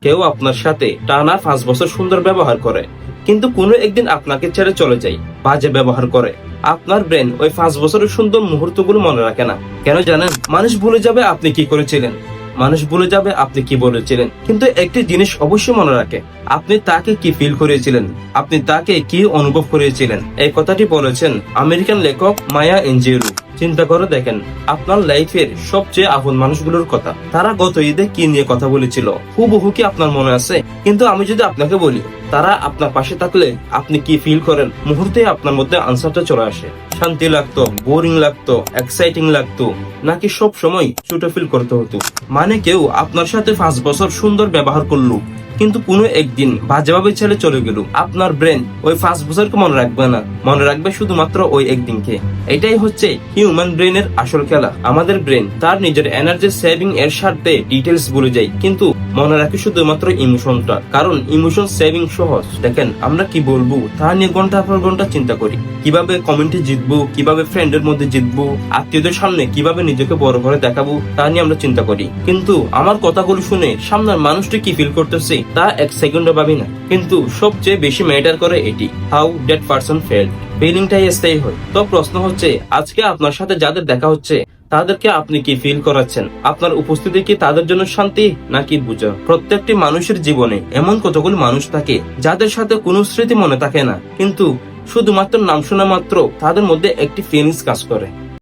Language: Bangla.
কেউ আপনার সাথে টানা 5 বছর সুন্দর ব্যবহার করে, কিন্তু কোনো একদিন আপনাকে ছেড়ে চলে যায়, বাজে ব্যবহার করে। আপনার ব্রেন ওই 5 বছরের সুন্দর মুহূর্তগুলো মনে রাখে না। কেন জানেন? মানুষ ভুলে যাবে আপনি কি করেছিলেন, মানুষ ভুলে যাবে আপনি কি বলেছিলেন, কিন্তু একটি জিনিস অবশ্যই মনে রাখে, আপনি তাকে কি ফিল করেছিলেন, আপনি তাকে কি অনুভব করেছিলেন। এই কথাটি বলেছেন আমেরিকান লেখক মায়া এনজিরু। চিন্তা করে দেখেন আপনার লাইফের সবচেয়ে আপন মানুষগুলোর কথা, তারা গত ঈদে কি নিয়ে কথা বলেছিল, হুবহু কি আপনার মনে আছে? কিন্তু আমি যদি আপনাকে বলি তারা আপনার পাশে থাকলে আপনি কি ফিল করেন, মুহূর্তে আপনার মধ্যে আনসারটা চলে আসে। শান্তি লাগতো, বোরিং লাগতো, এক্সাইটিং লাগতো, নাকি সব সময় ছোট ফিল করতে হতো? মানে কেউ আপনার সাথে 5 বছর সুন্দর ব্যবহার করলো, কিন্তু কোনো একদিন বাজেভাবে ছেড়ে চলে গেল, আপনার ব্রেন ওই 5 বছরকে মনে রাখবে না, মনে রাখবে শুধুমাত্র ওই একদিনকে। এটাই হচ্ছে হিউম্যান ব্রেনের আসল খেলা। আমাদের ব্রেন তার নিজের এনার্জি সেভিং এর স্বার্থে ডিটেলস ভুলে যায়, কিন্তু মনে রাখে শুধুমাত্র ইমোশনটা, কারণ ইমোশন সেভিং সহজ। দেখেন আমরা কি বলবো তা নিয়ে ঘন্টার পর ঘন্টা চিন্তা করি, কিভাবে কমেন্টে জিতবো, কিভাবে ফ্রেন্ডের মধ্যে জিতবো, আত্মীয়দের সামনে কিভাবে নিজেকে বড় করে দেখাবো, তা নিয়ে আমরা চিন্তা করি। কিন্তু আমার কথাগুলো শুনে সামনের মানুষটি কি ফিল করতেছে তা 1 সেকেন্ডও ভাবি না। কিন্তু সবচেয়ে বেশি ম্যাটার করে এটি, হাউ দ্যাট পারসন ফেল্ট। ফিলিংটাই স্থায়ী হয়। তো প্রশ্ন হচ্ছে, আজকে আপনার সাথে যাদের দেখা হচ্ছে তাদেরকে আপনি কি ফিল করাচ্ছেন? আপনার উপস্থিতি কি তাদের জন্য শান্তি নাকি বোঝা? প্রত্যেকটি মানুষের জীবনে এমন কতগুলো মানুষ থাকে যাদের সাথে কোনো স্মৃতি মনে থাকে না, কিন্তু শুধুমাত্র নাম শোনা মাত্র তাদের মধ্যে একটি ফিলিংস কাজ করে।